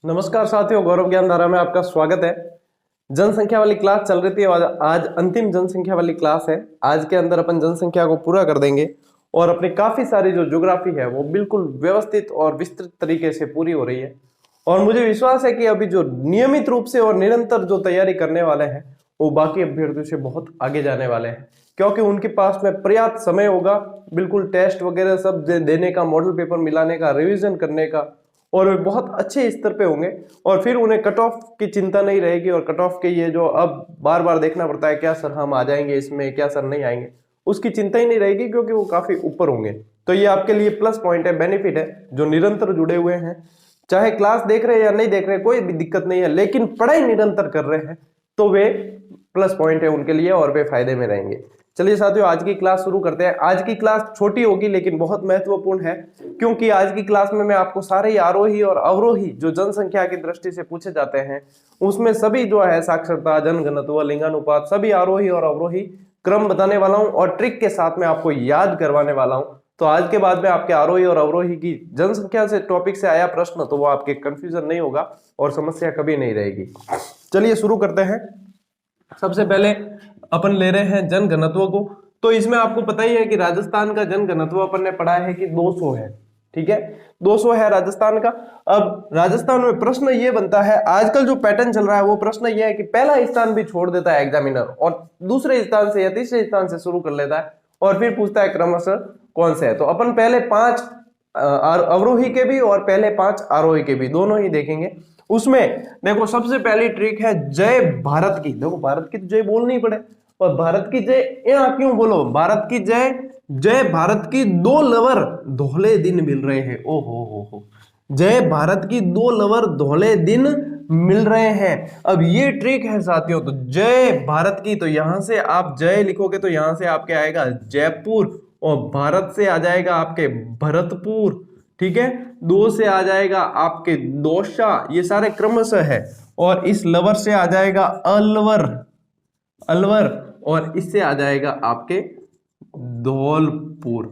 नमस्कार साथियों, गौरव ज्ञान धारा में आपका स्वागत है। जनसंख्या वाली क्लास चल रही थी और आज अंतिम जनसंख्या वाली क्लास है। आज के अंदर अपन जनसंख्या को पूरा कर देंगे और अपनी काफी सारी जो ज्योग्राफी है वो बिल्कुल व्यवस्थित और विस्तृत तरीके से पूरी हो रही है। और मुझे विश्वास है कि अभी जो नियमित रूप से और निरंतर जो तैयारी करने वाले हैं वो बाकी अभ्यर्थियों से बहुत आगे जाने वाले हैं, क्योंकि उनके पास में पर्याप्त समय होगा बिल्कुल टेस्ट वगैरह सब देने का, मॉडल पेपर मिलाने का, रिवीजन करने का, और वे बहुत अच्छे स्तर पे होंगे। और फिर उन्हें कट ऑफ की चिंता नहीं रहेगी। और कट ऑफ के ये जो अब बार बार देखना पड़ता है, क्या सर हम आ जाएंगे इसमें, क्या सर नहीं आएंगे, उसकी चिंता ही नहीं रहेगी, क्योंकि वो काफी ऊपर होंगे। तो ये आपके लिए प्लस पॉइंट है, बेनिफिट है। जो निरंतर जुड़े हुए हैं, चाहे क्लास देख रहे हैं या नहीं देख रहे, कोई भी दिक्कत नहीं है, लेकिन पढ़ाई निरंतर कर रहे हैं तो वे प्लस पॉइंट है उनके लिए और वे फायदे में रहेंगे। चलिए साथियों, आज की क्लास शुरू करते हैं। आज की क्लास छोटी होगी लेकिन बहुत महत्वपूर्ण है, क्योंकि आज की क्लास में मैं आपको सारे आरोही और अवरोही जो जनसंख्या की दृष्टि से पूछे जाते हैं उसमें सभी जो है साक्षरता, जनघनत्व, लिंगानुपात, सभी आरोही और अवरोही क्रम बताने वाला हूं और ट्रिक के साथ में आपको याद करवाने वाला हूं। तो आज के बाद में आपके आरोही और अवरोही की जनसंख्या से टॉपिक से आया प्रश्न तो वो आपके कंफ्यूजन नहीं होगा और समस्या कभी नहीं रहेगी। चलिए शुरू करते हैं। सबसे पहले अपन ले रहे हैं जनघनत्व को। तो इसमें आपको पता ही है कि राजस्थान का जनघनत्व अपन ने पढ़ा है कि 200 है। ठीक है, 200 है राजस्थान का। अब राजस्थान में प्रश्न ये बनता है, आजकल जो पैटर्न चल रहा है वो प्रश्न ये है कि पहला स्थान भी छोड़ देता है एग्जामिनर और दूसरे स्थान से या तीसरे स्थान से शुरू कर लेता है और फिर पूछता है क्रमशः कौन से है। तो अपन पहले 5 अवरोही के भी और पहले 5 आरोही के भी दोनों ही देखेंगे। उसमें देखो सबसे पहली ट्रिक है जय भारत की। देखो भारत की तो जय बोलनी पड़े, और भारत की जय यहाँ क्यों बोलो, भारत की जय, जय भारत की 2 लवर धोले दिन मिल रहे हैं। ओ हो, जय भारत की 2 लवर धोले दिन मिल रहे हैं। अब ये ट्रिक है साथियों। तो जय भारत की, तो यहां से आप जय लिखोगे तो यहां से आपके आएगा जयपुर, और भारत से आ जाएगा आपके भरतपुर। ठीक है, 2 से आ जाएगा आपके दौसा, ये सारे क्रमशः है। और इस लवर से आ जाएगा अलवर, अलवर, और इससे आ जाएगा आपके धौलपुर।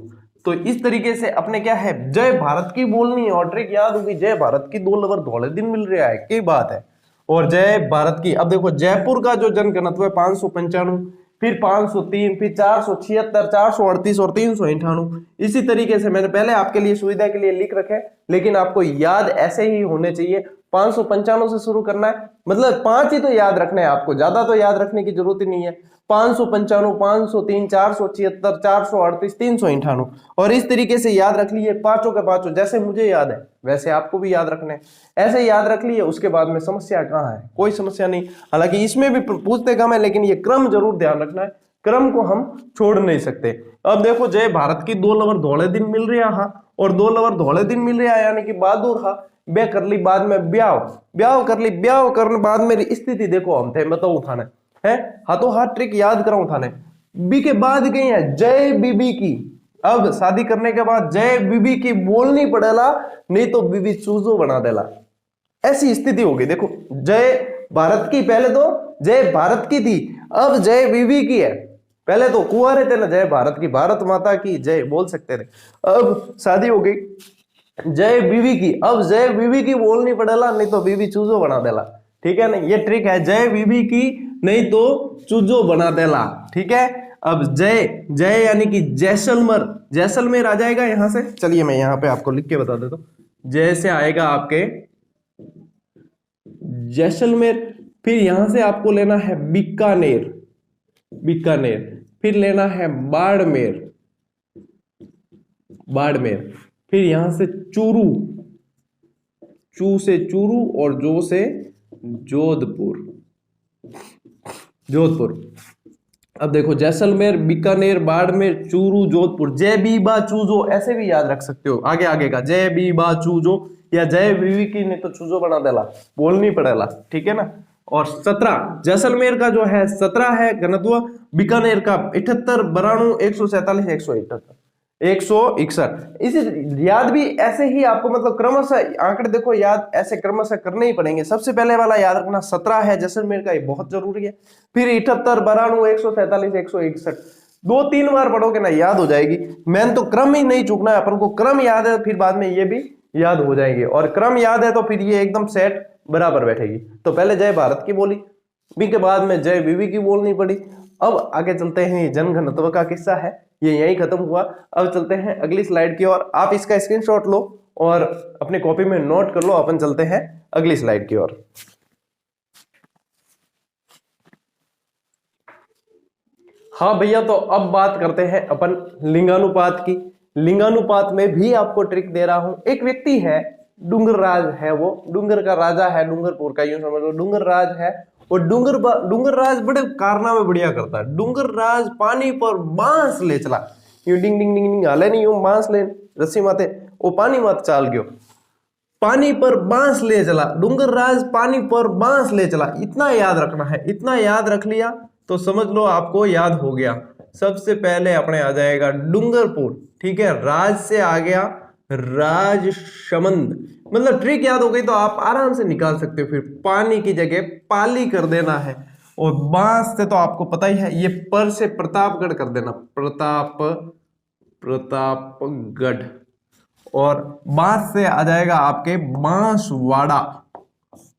तो इस तरीके से अपने क्या है, जय भारत की बोलनी है और ट्रिक याद होगी, जय भारत की 2 लवर धौले दिन मिल रहा है, क्या बात है। और जय भारत की, अब देखो जयपुर का जो जनघनत्व है 595, फिर 503, फिर 476, 438 और 398। इसी तरीके से मैंने पहले आपके लिए सुविधा के लिए लिख रखे, लेकिन आपको याद ऐसे ही होने चाहिए। 595 से शुरू करना है, मतलब 5 ही तो याद रखना है आपको, ज्यादा तो याद रखने की जरूरत ही नहीं है। 595, 503, 476, 438, 398, और इस तरीके से याद रख लिए पांचों के पांचों। जैसे मुझे याद है वैसे आपको भी याद रखने हैं, ऐसे याद रख लिए। उसके बाद में समस्या कहाँ है, कोई समस्या नहीं। हालांकि इसमें भी पूछते कम है, लेकिन ये क्रम जरूर ध्यान रखना है, क्रम को हम छोड़ नहीं सकते। अब देखो जय भारत की 2 लवर धोले दिन मिल रहा हा, और 2 लवर धोले दिन मिल रहा यानी कि बहादुर हा। बे कर ली बाद में ब्याह, ब्याह कर ली, ब्याह करने बाद में स्थिति देखो हम थे बताओ उठाने है, हाथों हाथ ट्रिक याद कराऊं थाने। बी के बाद गई है जय बीबी की। अब शादी करने के बाद जय बीबी की बोलनी पड़ेला, नहीं तो बीबी चूजो बना देला, ऐसी स्थिति होगी। देखो जय भारत की, पहले तो जय भारत की थी, अब जय बीबी की है। पहले तो कुंवारे थे ना, जय भारत की, भारत माता की जय बोल सकते थे। अब शादी हो गई जय बीबी की, अब जय बीबी की बोलनी पड़ेला, नहीं तो बीबी चूजो बना देला। ठीक है ना, ये ट्रिक है, जय बीबी की नहीं तो चूजो बना देला। ठीक है, अब जय, जय यानी कि जैसलमेर, जैसलमेर आ जाएगा यहां से। चलिए मैं यहां पे आपको लिख के बता देता हूं। जय से आएगा आपके जैसलमेर, फिर यहां से आपको लेना है बीकानेर, बीकानेर, फिर लेना है बाड़मेर, बाड़मेर, फिर यहां से चूरू, चू से चूरू और जो से जोधपुर, जोधपुर। अब देखो जैसलमेर, बीकानेर, बाड़मेर, चूरू, जोधपुर। जय बीबा चूजो ऐसे भी याद रख सकते हो, आगे आगे का जय बीबा चूजो या जय बीवी की नहीं तो चूजो बना देला, बोलनी पड़ेला। ठीक है ना। और 17 जैसलमेर का जो है 17 है घनत्व, बीकानेर का 78, बराणु 147, 178, 161। इसे याद भी ऐसे ही आपको, मतलब क्रमशः आंकड़े देखो याद ऐसे क्रमशः करने ही पड़ेंगे। सबसे पहले वाला याद रखना 17 है जैसलमेर का, ये बहुत जरूरी है। फिर 78, बराणु 147, 161, 2-3 बार पढ़ोगे ना याद हो जाएगी। मैंने तो क्रम ही नहीं चूकना है, अपन को क्रम याद है, फिर बाद में ये भी याद हो जाएंगे, और क्रम याद है तो फिर ये एकदम सेट बराबर बैठेगी। तो पहले जय भारत की बोली, बी के बाद में जय बीवी की बोलनी पड़ी। अब आगे चलते हैं, जनघनत्व का किस्सा है, ये यही खत्म हुआ। अब चलते हैं अगली स्लाइड की ओर। आप इसका स्क्रीनशॉट लो और अपनी कॉपी में नोट कर लो। अपन चलते हैं अगली स्लाइड की ओर। हाँ भैया, तो अब बात करते हैं अपन लिंगानुपात की। लिंगानुपात में भी आपको ट्रिक दे रहा हूं। एक व्यक्ति है, डूंगरराज है, वो डूंगर का राजा है, डूंगरपुर का, यूं समझ लो डूंगरराज है। और डूंगरराज बड़े कारनामे बढ़िया करता है। डूंगरराज पानी पर बांस ले चला, यूं डिंग डिंग डिंग डिंग हाले नहीं, यूं बांस ले रस्सी माते वो पानी मत चाल गयो, पानी पर बांस ले चला, डूंगरराज पानी पर बांस ले चला। इतना याद रखना है, इतना याद रख लिया तो समझ लो आपको याद हो गया। सबसे पहले अपने आ जाएगा डूंगरपुर, ठीक है, राज से आ गया राजसमंद। मतलब ट्रिक याद हो गई तो आप आराम से निकाल सकते हो। फिर पानी की जगह पाली कर देना है, और बांस से तो आपको पता ही है, ये पर से प्रतापगढ़ कर देना, प्रतापगढ़। और बांस से आ जाएगा आपके बांसवाड़ा।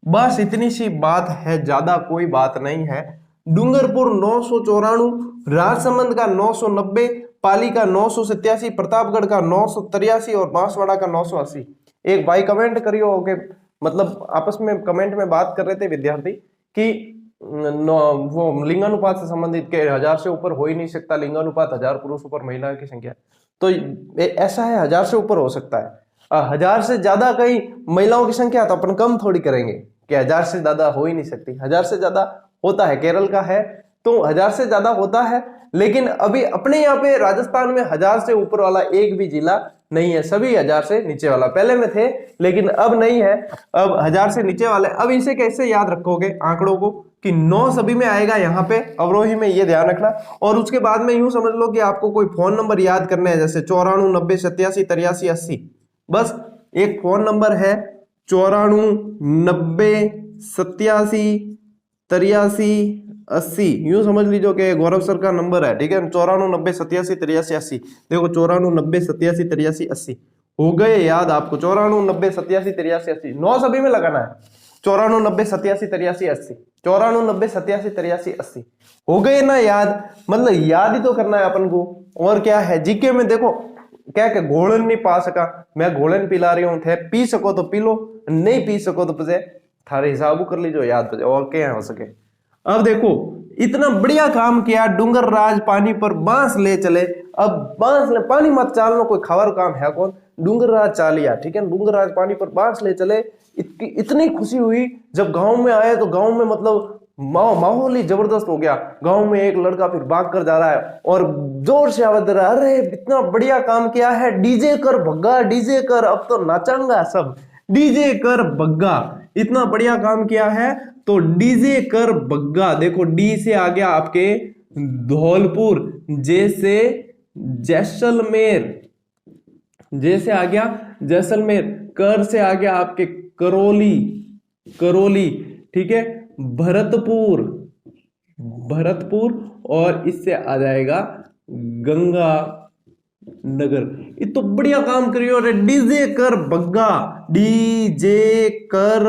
बस इतनी सी बात है, ज्यादा कोई बात नहीं है। डूंगरपुर 994, राजसमंद का 990, पाली का 987, प्रतापगढ़ का 983 और बांसवाड़ा का 980। एक भाई कमेंट करियो कि मतलब आपस में कमेंट में बात कर रहे थे विद्यार्थी कि वो लिंगानुपात से संबंधित के 1000 से ऊपर हो ही नहीं सकता, लिंगानुपात 1000 पुरुषों पर महिला की संख्या। तो ऐसा है, 1000 से ऊपर हो सकता है। 1000 से ज्यादा कहीं महिलाओं की संख्या तो अपन कम थोड़ी करेंगे कि 1000 से ज्यादा हो ही नहीं सकती। 1000 से ज्यादा होता है, केरल का है तो 1000 से ज्यादा होता है। लेकिन अभी अपने यहाँ पे राजस्थान में 1000 से ऊपर वाला एक भी जिला नहीं है, सभी 1000 से नीचे वाला। पहले में थे लेकिन अब नहीं है, अब 1000 से नीचे वाले। अब इसे कैसे याद रखोगे आंकड़ों को कि 9 सभी में आएगा, यहाँ पे अवरोही में, ये ध्यान रखना। और उसके बाद में यूं समझ लो कि आपको कोई फोन नंबर याद करना है, जैसे 94 90 87 83 80। बस एक फोन नंबर है 94 90 87 83 80, यूं समझ लीजिए कि गौरव सर का नंबर है, ठीक है। 94 90 87 83 80। देखो 94 90 87 83 80 हो गए याद आपको। 94 90 87 83 80 9 सभी में लगाना है। 94 90 87 83 80, 94 90 87 83 80 हो गए ना याद। मतलब याद ही तो करना है अपन को। और क्या है जीके में, देखो क्या क्या घोलन नहीं पा सका, मैं घोलन पिला रही हूँ, थे पी सको तो पी लो, नहीं पी सको तो पजे थारे हिसाब कर लीजिए, याद पजे और क्या हो सके। अब देखो इतना बढ़िया काम किया, डूंगरराज पानी पर बांस ले चले। अब बांस ले पानी मत चालनो, कोई खबर काम है कौन, डूंगरराज चालिया, ठीक है। डूंगरराज पानी पर बांस ले चले। इतनी खुशी हुई जब गांव में आए, तो गांव में मतलब माहौल ही जबरदस्त हो गया। गांव में एक लड़का फिर भाग कर जा रहा है और जोर से आवाज दे रहा है, अरे इतना बढ़िया काम किया है, डीजे कर भग्गा, डीजे कर, अब तो नाचेंगा सब, डीजे कर भग्गा, इतना बढ़िया काम किया है तो डीजे कर भग्गा। देखो डी से आ गया आपके धौलपुर, जे से जैसलमेर, जे से आ गया जैसलमेर, कर से आ गया आपके करौली, करौली, ठीक है, भरतपुर, भरतपुर, और इससे आ जाएगा गंगा नगर। ये तो बढ़िया काम करियो रे, डीजे कर बग्गा, डीजे कर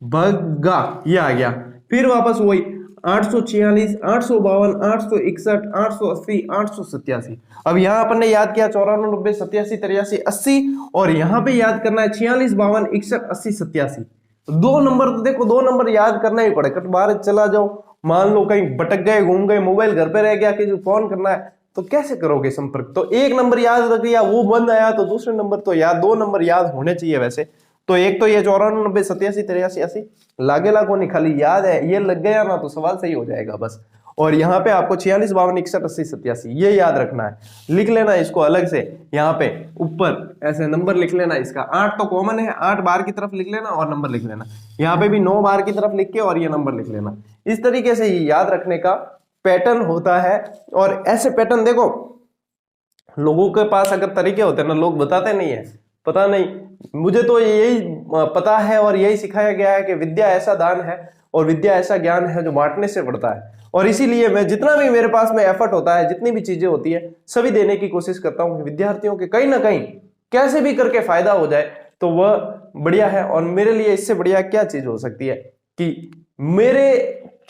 बग्गा, ये आ गया। फिर वापस वही 846 852 861 880 887। अब यहां अपन ने याद किया 94 90 87 83 80, और यहां पे याद करना है 46 52 61 80 87। दो नंबर तो देखो, दो नंबर याद करना ही पड़ेगा। बाहर चला जाओ, मान लो कहीं भटक गए, घूम गए, मोबाइल घर पे रह गया, किसी फोन करना है तो कैसे करोगे संपर्क। तो एक नंबर याद रख लिया, वो बंद आया तो दूसरे नंबर तो याद, दो नंबर याद होने चाहिए वैसे तो। एक तो ये 94 90 87 83 80 लागे लागो नहीं, खाली याद है, ये लग गया ना तो सवाल सही हो जाएगा बस। और यहाँ पे आपको 46 52 61 80 87 ये याद रखना है। लिख लेना इसको अलग से, यहाँ पे ऊपर ऐसे नंबर लिख लेना इसका। 8 तो कॉमन है, 8 बार की तरफ लिख लेना और नंबर लिख लेना। यहाँ पे भी 9 बार की तरफ लिख के और ये नंबर लिख लेना। इस तरीके से ये याद रखने का पैटर्न होता है। और ऐसे पैटर्न देखो लोगों के पास अगर तरीके होते हैं ना, लोग बताते नहीं है, पता नहीं, मुझे तो यही पता है और यही सिखाया गया है कि विद्या ऐसा दान है और विद्या ऐसा ज्ञान है जो बांटने से बढ़ता है। और इसीलिए मैं जितना भी मेरे पास में एफर्ट होता है, जितनी भी चीजें होती है, सभी देने की कोशिश करता हूँ विद्यार्थियों के कहीं ना कहीं कैसे भी करके फायदा हो जाए। तो वह बढ़िया है। और मेरे लिए इससे बढ़िया क्या चीज हो सकती है कि मेरे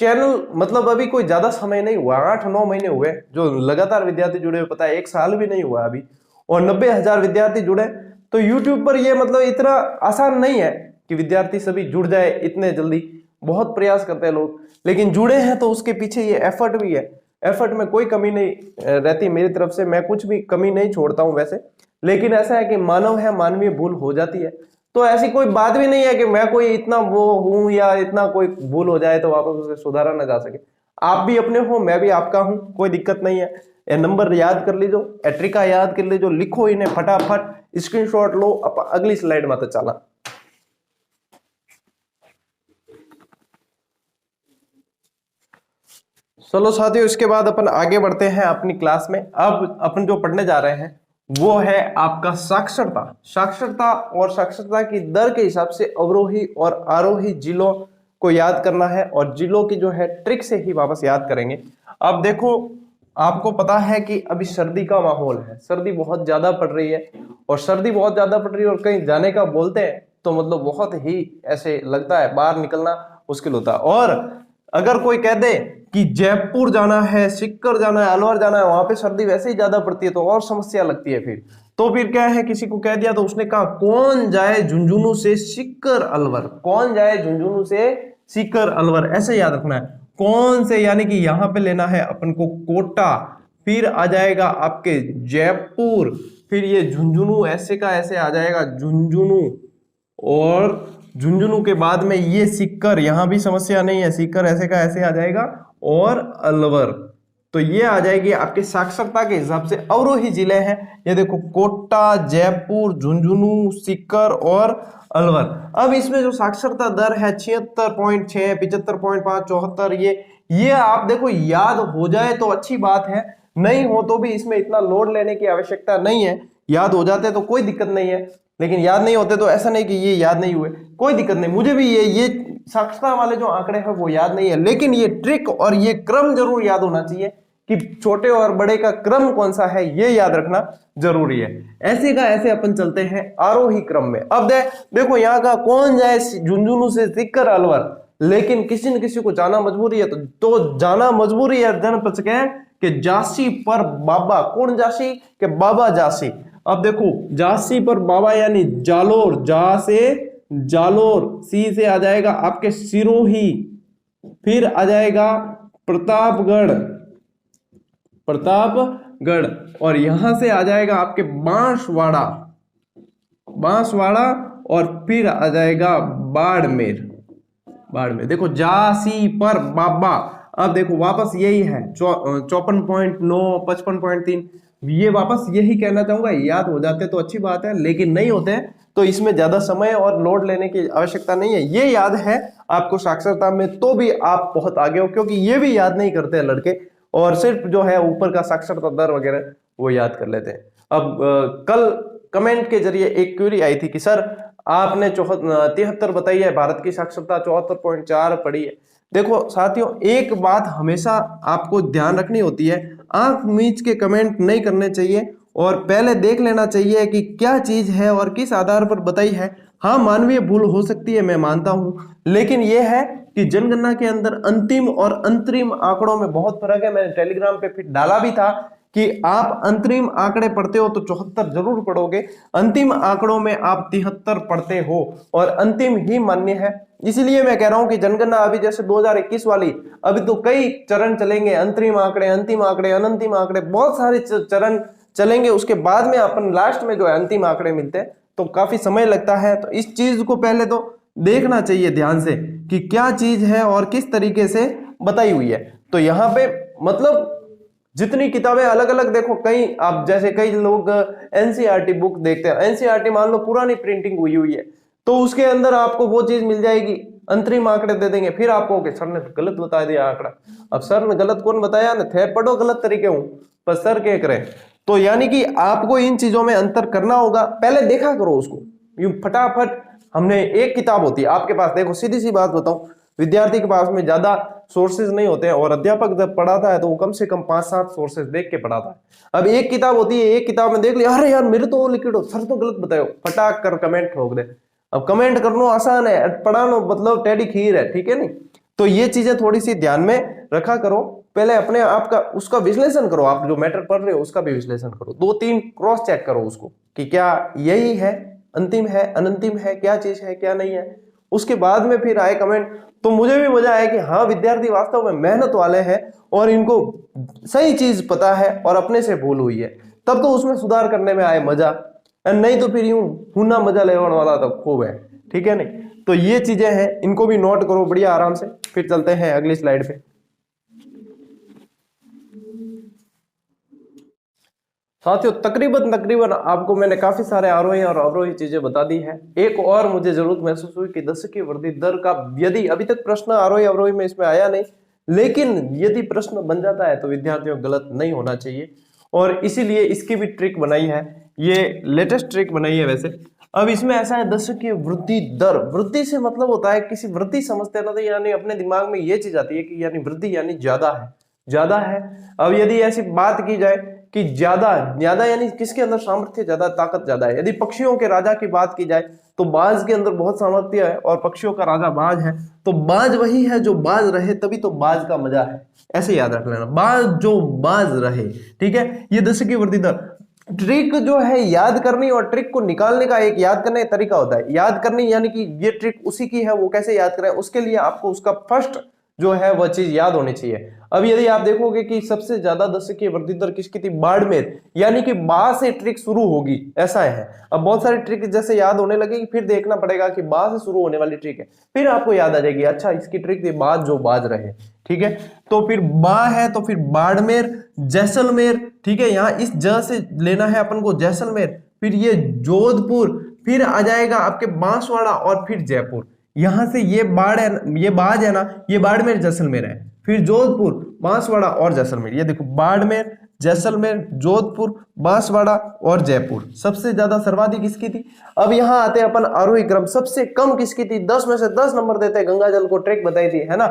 चैनल मतलब अभी कोई ज्यादा समय नहीं हुआ, 8-9 महीने हुए जो लगातार विद्यार्थी जुड़े हुए, पता है 1 साल भी नहीं हुआ अभी, और 90,000 विद्यार्थी जुड़े। तो यूट्यूब पर ये मतलब इतना आसान नहीं है कि विद्यार्थी सभी जुड़ जाए इतने जल्दी, बहुत प्रयास करते हैं लोग, लेकिन जुड़े हैं तो उसके पीछे ये एफर्ट भी है। एफर्ट में कोई कमी नहीं रहती मेरी तरफ से, मैं कुछ भी कमी नहीं छोड़ता हूं वैसे, लेकिन ऐसा है कि मानव है, मानवीय भूल हो जाती है। तो ऐसी कोई बात भी नहीं है कि मैं कोई इतना वो हूं या इतना कोई भूल हो जाए तो वापस उसे सुधारा ना जा सके। आप भी अपने हो, मैं भी आपका हूं, कोई दिक्कत नहीं है। ये नंबर याद कर लीजिए, एट्रिका याद कर लीजिए, लिखो इन्हें फटाफट, स्क्रीनशॉट लो, अगली स्लाइड में तो चला। चलो साथियों, इसके बाद अपन आगे बढ़ते हैं अपनी क्लास में। अब अपन जो पढ़ने जा रहे हैं वो है आपका साक्षरता। साक्षरता और साक्षरता की दर के हिसाब से अवरोही और आरोही जिलों को याद करना है, और जिलों की जो है ट्रिक से ही वापस याद करेंगे। अब देखो, आपको पता है कि अभी सर्दी का माहौल है, सर्दी बहुत ज्यादा पड़ रही है, और सर्दी बहुत ज्यादा पड़ रही है और कहीं जाने का बोलते हैं तो मतलब बहुत ही ऐसे लगता है, बाहर निकलना मुश्किल होता है। और अगर कोई कह दे कि जयपुर जाना है, सीकर जाना है, अलवर जाना है, वहां पे सर्दी वैसे ही ज्यादा पड़ती है तो और समस्या लगती है फिर। तो फिर क्या है, किसी को कह दिया तो उसने कहा कौन जाए झुंझुनू से सीकर अलवर, कौन जाए झुंझुनू से सीकर अलवर, ऐसे याद रखना है। कौन से यानी कि यहां पे लेना है अपन को कोटा, फिर आ जाएगा आपके जयपुर, फिर ये झुंझुनू ऐसे का ऐसे आ जाएगा झुंझुनू, और झुंझुनू के बाद में ये सीकर, यहां भी समस्या नहीं है, सीकर ऐसे का ऐसे आ जाएगा, और अलवर। तो ये आ जाएगी आपके साक्षरता के हिसाब से अवरोही जिले हैं। ये देखो, कोटा, जयपुर, झुंझुनू, सीकर और अलवर। अब इसमें जो साक्षरता दर है 76.6, 75.5, 74, ये आप देखो याद हो जाए तो अच्छी बात है, नहीं हो तो भी इसमें इतना लोड लेने की आवश्यकता नहीं है। याद हो जाते तो कोई दिक्कत नहीं है, लेकिन याद नहीं होते तो ऐसा नहीं कि ये याद नहीं हुए, कोई दिक्कत नहीं। मुझे भी ये साक्षरता वाले जो आंकड़े हैं वो याद नहीं है, लेकिन ये ट्रिक और ये क्रम जरूर याद होना चाहिए कि छोटे और बड़े का क्रम कौन सा है, ये याद रखना जरूरी है। ऐसे का ऐसे अपन चलते हैं आरोही क्रम में। अब देखो, यहाँ का कौन जाए झुंझुनू से सीकर अलवर, लेकिन किसी न किसी को जाना मजबूरी है, तो जाना मजबूरी है जनपद के जासी पर बाबा। कौन जासी? के बाबा जासी। अब देखो, जासी पर बाबा यानी जालोर, जा से जालोर, सी से आ जाएगा आपके सिरोही, फिर आ जाएगा प्रतापगढ़, प्रतापगढ़, और यहां से आ जाएगा आपके बांसवाड़ा, बांसवाड़ा, और फिर आ जाएगा बाड़मेर, बाड़मेर। देखो, जासी पर बाबा। अब देखो वापस यही है 54.9, 55.3, ये वापस यही कहना चाहूंगा। याद हो जाते तो अच्छी बात है, लेकिन नहीं होते तो इसमें ज्यादा समय और लोड लेने की आवश्यकता नहीं है। ये याद है आपको साक्षरता में तो भी आप बहुत आगे हो, क्योंकि ये भी याद नहीं करते हैं लड़के, और सिर्फ जो है ऊपर का साक्षरता दर वगैरह वो याद कर लेते हैं। अब कल कमेंट के जरिए एक क्वेरी आई थी कि सर आपने 73 बताई है, भारत की साक्षरता 74.4 पढ़ी है। देखो साथियों, एक बात हमेशा आपको ध्यान रखनी होती है, आंख मीच के कमेंट नहीं करने चाहिए, और पहले देख लेना चाहिए कि क्या चीज है और किस आधार पर बताई है। हाँ, मानवीय भूल हो सकती है, मैं मानता हूं, लेकिन यह है कि जनगणना के अंदर अंतिम और अंतरिम आंकड़ों में बहुत फर्क है। मैंने टेलीग्राम पे फिर डाला भी था कि आप अंतरिम आंकड़े पढ़ते हो तो 74 जरूर पढ़ोगे, अंतिम आंकड़ों में आप 73 पढ़ते हो, और अंतिम ही मान्य है। इसलिए मैं कह रहा हूं कि जनगणना अभी जैसे 2021 वाली, अभी तो कई चरण चलेंगे, अंतरिम आंकड़े, अंतिम आंकड़े, अनंतिम आंकड़े, बहुत सारे चरण चलेंगे। उसके बाद में अपन लास्ट में जो है अंतिम आंकड़े मिलते हैं, तो काफी समय लगता है। तो इस चीज को पहले तो देखना चाहिए ध्यान से कि क्या चीज है और किस तरीके से बताई हुई है। तो यहाँ पे मतलब जितनी किताबें अलग अलग, देखो कई आप जैसे कई लोग एनसीईआरटी बुक देखते हैं, एनसीईआरटी मान लो पुरानी प्रिंटिंग हुई है, तो उसके अंदर आपको वो चीज मिल जाएगी, अंतरिम आंकड़े दे देंगे, फिर आपको सर ने गलत बता दिया आंकड़ा। अब सर ने गलत कौन बताया ना, थे पढ़ो गलत तरीके हूं, पर सर क्या करें। तो यानी कि आपको इन चीजों में अंतर करना होगा, पहले देखा करो उसको यूं फटाफट। हमने एक किताब होती है आपके पास, देखो सीधी सी बात बताऊं, विद्यार्थी के पास में ज्यादा सोर्सेज नहीं होते हैं और अध्यापक जब पढ़ाता है तो वो कम से कम 5-7 सोर्सेज देख के पढ़ाता है। अब एक किताब होती है, एक किताब में देख लिया, अरे यार मेरे तो लिखित हो, सर तो गलत बताओ, फटाक कर कमेंट ठोक दे। अब कमेंट करना आसान है, पढ़ाना मतलब टेढ़ी खीर है, ठीक है नहीं। तो ये चीजें थोड़ी सी ध्यान में रखा करो। पहले अपने आप का उसका विश्लेषण करो, आप जो मैटर पढ़ रहे हो उसका भी विश्लेषण करो, 2-3 क्रॉस चेक करो उसको कि क्या यही है, अंतिम है, अनंतिम है, क्या चीज है, क्या नहीं है। उसके बाद में फिर आए कमेंट, तो मुझे भी मजा आया कि हाँ विद्यार्थी वास्तव में मेहनत वाले हैं और इनको सही चीज पता है और अपने से भूल हुई है, तब तो उसमें सुधार करने में आए मजा। नहीं तो फिर यूं हुना मजा लेने वाला तो खूब है, ठीक है नहीं। तो ये चीजें हैं, इनको भी नोट करो बढ़िया आराम से। फिर चलते हैं अगली स्लाइड पे। साथियों तकरीबन आपको मैंने काफी सारे आरोही और अवरोही चीजें बता दी है। एक और मुझे जरूरत महसूस हुई कि दशकीय वृद्धि दर का यदि अभी तक प्रश्न आरोही अवरोही में इसमें आया नहीं, लेकिन यदि प्रश्न बन जाता है तो विद्यार्थियों गलत नहीं होना चाहिए, और इसीलिए इसकी भी ट्रिक बनाई है, ये लेटेस्ट ट्रिक बनाई है वैसे। अब इसमें ऐसा है, दशकीय वृद्धि दर, वृद्धि से मतलब होता है किसी वृद्धि समझते हैं ना, तो यानी अपने दिमाग में ये चीज आती है कि यानी वृद्धि यानी ज्यादा है, ज्यादा है। अब यदि ऐसी बात की जाए कि ज्यादा ज्यादा यानी किसके अंदर सामर्थ्य ज्यादा, ताकत ज्यादा है। यदि पक्षियों के राजा की बात की जाए तो बाज के अंदर बहुत सामर्थ्य है और पक्षियों का राजा बाज है, तो बाज वही है जो बाज रहे, तभी तो बाज का मजा है। ऐसे याद रख लेना, बाज जो बाज रहे, ठीक है। ये दशकीय वृद्धि दर ट्रिक जो है याद करनी और ट्रिक को निकालने का एक याद करने का तरीका होता है। याद करनी यानी कि ये ट्रिक उसी की है, वो कैसे याद करें, उसके लिए आपको उसका फर्स्ट जो है वह चीज याद होनी चाहिए। अब यदि आप देखोगे कि सबसे ज्यादा दशकीय वृद्धि दर किसकी थी, बाड़मेर, यानी कि बा से ट्रिक शुरू होगी, ऐसा है। अब बहुत सारी ट्रिक जैसे याद होने लगेगी, फिर देखना पड़ेगा कि बा से शुरू होने वाली ट्रिक है, फिर आपको याद आ जाएगी अच्छा इसकी ट्रिक थी बाज जो बाज रहे, ठीक है। तो फिर बा है तो फिर बाड़मेर, जैसलमेर, ठीक है, यहाँ इस ज से लेना है अपन को जैसलमेर, फिर ये जोधपुर, फिर आ जाएगा आपके बांसवाड़ा और फिर जयपुर। यहां से ये बाढ़ है, ये बाज है ना, ये बाड़मेर जैसलमेर है, फिर जोधपुर, बांसवाड़ा और जैसलमेर। ये देखो बाड़मेर, जैसलमेर, जोधपुर, बांसवाड़ा और जयपुर। सबसे ज्यादा सर्वाधिक किसकी थी। अब यहां आते हैं अपन आरोही क्रम, सबसे कम किसकी थी, 10 में से 10 नंबर देते हैं, गंगा जल को ट्रैक बताई थी, है ना।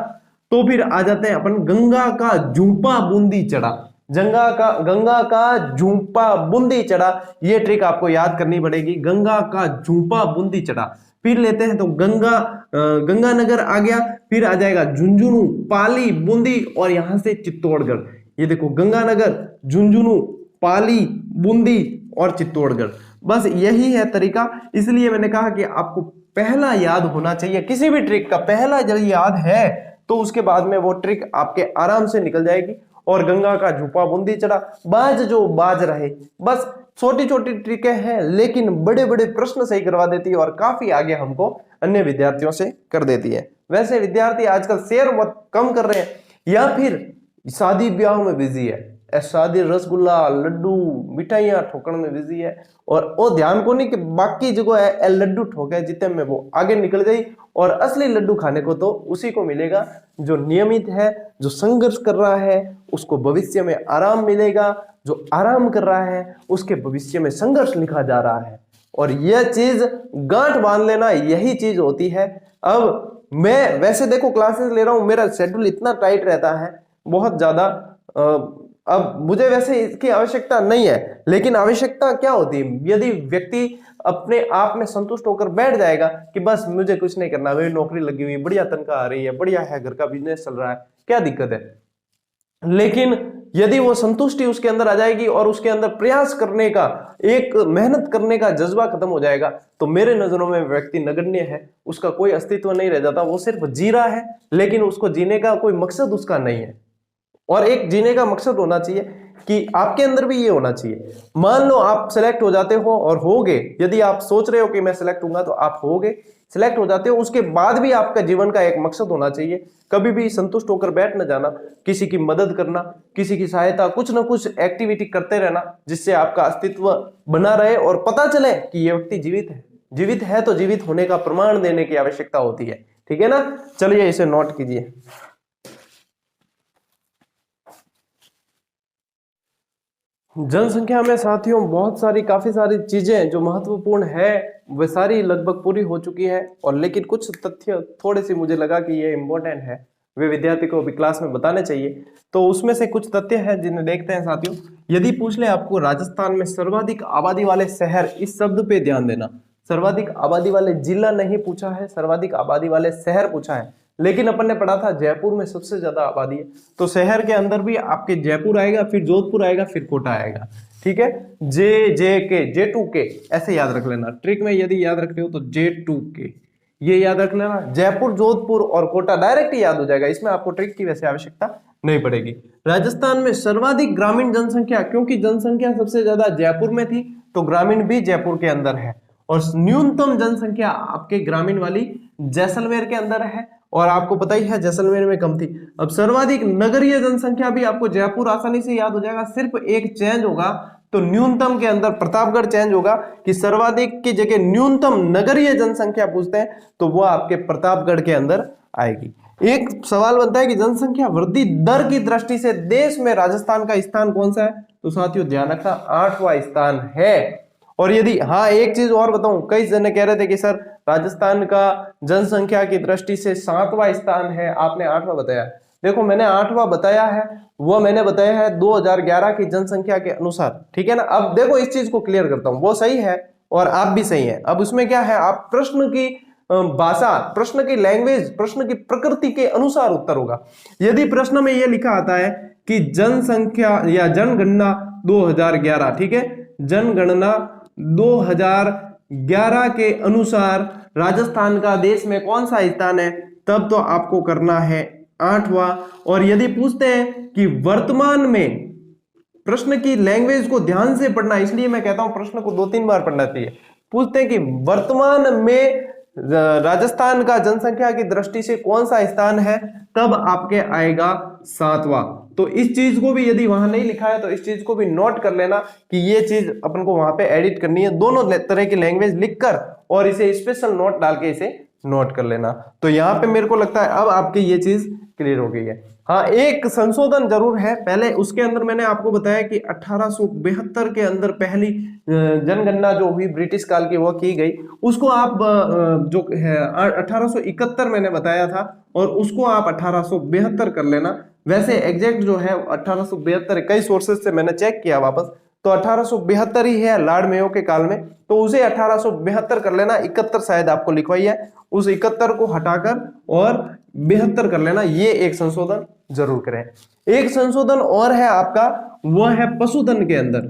तो फिर आ जाते हैं अपन गंगा का झूंपा बूंदी चढ़ा, गंगा का झूंपा बूंदी चढ़ा, ये ट्रिक आपको याद करनी पड़ेगी, गंगा का झूंपा बूंदी चढ़ा। फिर लेते हैं तो गंगानगर आ गया, फिर आ जाएगा झुंझुनू, पाली, बूंदी और यहां से चित्तौड़गढ़। ये देखो गंगानगर, झुंझुनू, पाली, बूंदी और चित्तौड़गढ़। बस यही है तरीका, इसलिए मैंने कहा कि आपको पहला याद होना चाहिए, किसी भी ट्रिक का पहला जब याद है तो उसके बाद में वो ट्रिक आपके आराम से निकल जाएगी। और गंगा का झूपा बूंदी चढ़ा, बाज जो बाज रहे, बस छोटी छोटी ट्रिकें हैं लेकिन बड़े बड़े प्रश्न सही करवा देती है और काफी आगे हमको अन्य विद्यार्थियों से कर देती है। वैसे विद्यार्थी आजकल शेयर बहुत कम कर रहे हैं या फिर शादी ब्याह में बिजी है, शादी रसगुल्ला लड्डू मिठाइयां ठोकने में बिजी है, और वो ध्यान को नहीं कि बाकी जगह है लड्डू ठोके जितने में वो आगे निकल गई, और असली लड्डू खाने को तो उसी को मिलेगा जो नियमित है, जो संघर्ष कर रहा है उसको भविष्य में आराम मिलेगा, जो आराम कर रहा है उसके भविष्य में संघर्ष लिखा जा रहा है। और यह चीज गांठ बांध लेना, यही चीज होती है। अब मैं वैसे देखो क्लासेस ले रहा हूं, मेरा शेड्यूल इतना टाइट रहता है बहुत ज्यादा, अब मुझे वैसे इसकी आवश्यकता नहीं है, लेकिन आवश्यकता क्या होती है, यदि व्यक्ति अपने आप में संतुष्ट होकर बैठ जाएगा कि बस मुझे कुछ नहीं करना, मेरी नौकरी लगी हुई, बढ़िया तनख्वाह आ रही है, बढ़िया है, घर का बिजनेस चल रहा है, क्या दिक्कत है। लेकिन यदि वो संतुष्टि उसके अंदर आ जाएगी और उसके अंदर प्रयास करने का, एक मेहनत करने का जज्बा खत्म हो जाएगा, तो मेरे नजरों में व्यक्ति नगण्य है, उसका कोई अस्तित्व नहीं रह जाता, वो सिर्फ जी रहा है लेकिन उसको जीने का कोई मकसद उसका नहीं है। और एक जीने का मकसद होना चाहिए कि आपके अंदर भी ये होना चाहिए। मान लो आप सिलेक्ट हो जाते हो और होगे, यदि आप सोच रहे हो कि मैं सिलेक्ट होऊंगा तो आप होगे, सिलेक्ट हो जाते हो, उसके बाद भी आपका जीवन का एक मकसद होना चाहिए। कभी भी संतुष्ट होकर बैठ न जाना, किसी की मदद करना, किसी की सहायता, कुछ ना कुछ एक्टिविटी करते रहना जिससे आपका अस्तित्व बना रहे और पता चले कि ये व्यक्ति जीवित है। जीवित है तो जीवित होने का प्रमाण देने की आवश्यकता होती है, ठीक है ना। चलिए इसे नोट कीजिए। जनसंख्या में साथियों बहुत सारी काफी सारी चीजें जो महत्वपूर्ण है वे सारी लगभग पूरी हो चुकी है, और लेकिन कुछ तथ्य थोड़े से मुझे लगा कि ये इम्पोर्टेंट है, वे विद्यार्थी को अभी क्लास में बताने चाहिए। तो उसमें से कुछ तथ्य है जिन्हें देखते हैं साथियों। यदि पूछ ले आपको राजस्थान में सर्वाधिक आबादी वाले शहर, इस शब्द पे ध्यान देना, सर्वाधिक आबादी वाले जिला नहीं पूछा है, सर्वाधिक आबादी वाले शहर पूछा है। लेकिन अपन ने पढ़ा था जयपुर में सबसे ज्यादा आबादी है, तो शहर के अंदर भी आपके जयपुर आएगा, फिर जोधपुर आएगा, फिर कोटा आएगा। ठीक है, J2K ऐसे याद रख लेना। ट्रिक में यदि याद रखते हो तो J2K ये याद रख लेना। जयपुर, जोधपुर और कोटा डायरेक्ट ही याद हो जाएगा, इसमें आपको ट्रिक की वैसे आवश्यकता नहीं पड़ेगी। राजस्थान में सर्वाधिक ग्रामीण जनसंख्या, क्योंकि जनसंख्या सबसे ज्यादा जयपुर में थी तो ग्रामीण भी जयपुर के अंदर है, और न्यूनतम जनसंख्या आपके ग्रामीण वाली जैसलमेर के अंदर है, और आपको पता ही है जैसलमेर में कम थी। अब सर्वाधिक नगरीय जनसंख्या भी आपको जयपुर आसानी से याद हो जाएगा, सिर्फ एक चेंज होगा, तो न्यूनतम के अंदर प्रतापगढ़ चेंज होगा कि सर्वाधिक की जगह न्यूनतम नगरीय जनसंख्या पूछते हैं तो वो आपके प्रतापगढ़ के अंदर आएगी। एक सवाल बनता है कि जनसंख्या वृद्धि दर की दृष्टि से देश में राजस्थान का स्थान कौन सा है, तो साथियों ध्यान रखना 8वां स्थान है। और यदि हाँ एक चीज और बताऊं, कई जने कह रहे थे कि सर राजस्थान का जनसंख्या की दृष्टि से 7वां स्थान है, आपने 8वां बताया। देखो मैंने 8वां बताया है, वो मैंने बताया है 2011 की जनसंख्या के अनुसार, ठीक है ना। अब देखो इस चीज को क्लियर करता हूं, वो सही है और आप भी सही है। अब उसमें क्या है, आप प्रश्न की भाषा, प्रश्न की लैंग्वेज, प्रश्न की प्रकृति के अनुसार उत्तर होगा। यदि प्रश्न में यह लिखा आता है कि जनसंख्या या जनगणना 2011, ठीक है, जनगणना 2011 के अनुसार राजस्थान का देश में कौन सा स्थान है, तब तो आपको करना है 8वां। और यदि पूछते हैं कि वर्तमान में, प्रश्न की लैंग्वेज को ध्यान से पढ़ना, इसलिए मैं कहता हूं प्रश्न को 2-3 बार पढ़ना चाहिए। पूछते हैं कि वर्तमान में राजस्थान का जनसंख्या की दृष्टि से कौन सा स्थान है, तब आपके आएगा 7वां। तो इस चीज को भी यदि वहां नहीं लिखा है तो इस चीज को भी नोट कर लेना कि ये चीज अपन को वहां पे एडिट करनी है, दोनों तरह की लैंग्वेज लिखकर और इसे स्पेशल नोट डाल के इसे नोट कर लेना। तो यहाँ पे मेरे को लगता है अब आपकी ये चीज क्लियर हो गई है। हाँ एक संशोधन जरूर है, पहले उसके अंदर मैंने आपको बताया कि 1872 के अंदर पहली जनगणना जो हुई ब्रिटिश काल की वो की गई, उसको आप जो है 1871 मैंने बताया था, और उसको आप 1872 कर लेना। वैसे एग्जैक्ट जो है 1872, कई सोर्सेज से मैंने चेक किया वापस, तो 1872 ही है लॉर्ड मेयो के काल में, तो उसे 1872 कर लेना। 71 शायद आपको लिखवाई है, उस 71 को हटाकर और 72 कर लेना। ये एक संशोधन जरूर करें। एक संशोधन और है आपका, वह है पशुधन के अंदर।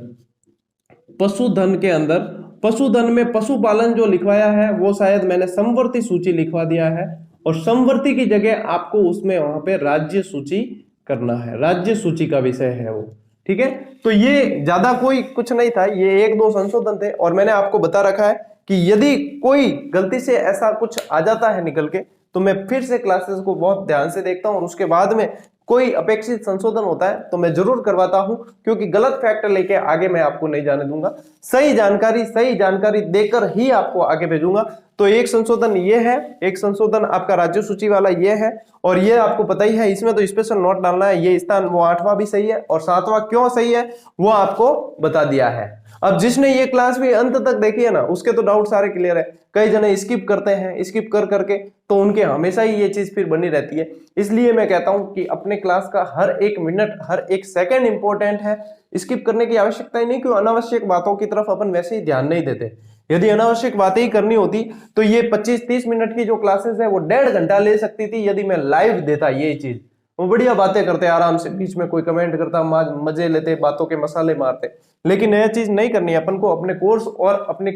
पशुधन के अंदर, पशुधन में पशुपालन जो लिखवाया है वो शायद मैंने समवर्ती सूची लिखवा दिया है, और समवर्ती की जगह आपको उसमें वहां पे राज्य सूची करना है, राज्य सूची का विषय है वो, ठीक है। तो ये ज्यादा कोई कुछ नहीं था, ये 1-2 संशोधन थे, और मैंने आपको बता रखा है कि यदि कोई गलती से ऐसा कुछ आ जाता है निकल के, तो मैं फिर से क्लासेस को बहुत ध्यान से देखता हूं, और उसके बाद में कोई अपेक्षित संशोधन होता है तो मैं जरूर करवाता हूं, क्योंकि गलत फैक्ट लेके आगे मैं आपको नहीं जाने दूंगा। सही जानकारी देकर ही आपको आगे भेजूंगा। तो एक संशोधन ये है, एक संशोधन आपका राज्य सूची वाला ये है, और ये आपको पता ही है, इसमें तो स्पेशल नोट डालना है। ये स्थान वो 8वां भी सही है, और 7वां क्यों सही है वो आपको बता दिया है। अब जिसने ये क्लास भी अंत तक देखी है ना, उसके तो डाउट सारे क्लियर है। कई जने स्किप करते हैं, स्किप कर करके तो उनके हमेशा ही ये चीज फिर बनी रहती है। इसलिए मैं कहता हूं कि अपने क्लास का हर एक मिनट, हर एक सेकंड इंपॉर्टेंट है। स्किप करने की आवश्यकता ही नहीं, क्यों अनावश्यक बातों की तरफ अपन वैसे ही ध्यान नहीं देते। यदि अनावश्यक बातें ही करनी होती तो ये 25-30 मिनट की जो क्लासेस है वो 1.5 घंटा ले सकती थी, यदि मैं लाइव देता ये चीज। वो बढ़िया बातें करते आराम से, बीच में कोई कमेंट करता, मजे लेते, बातों के मसाले मारते। लेकिन यह चीज नहीं करनी है अपन को, अपने कोर्स और अपने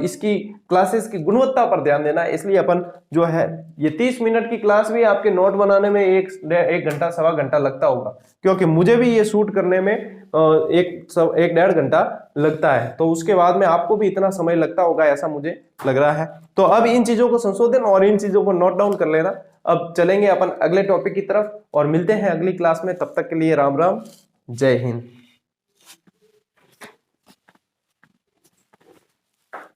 इसकी क्लासेस की गुणवत्ता पर ध्यान देना है। इसलिए अपन जो है ये 30 मिनट की क्लास भी आपके नोट बनाने में 1 घंटा 1.25 घंटा लगता होगा, क्योंकि मुझे भी ये शूट करने में 1-1.5 घंटा लगता है, तो उसके बाद में आपको भी इतना समय लगता होगा ऐसा मुझे लग रहा है। तो अब इन चीजों को संशोधन और इन चीजों को नोट डाउन कर लेना। अब चलेंगे अपन अगले टॉपिक की तरफ और मिलते हैं अगली क्लास में। तब तक के लिए राम राम, जय हिंद।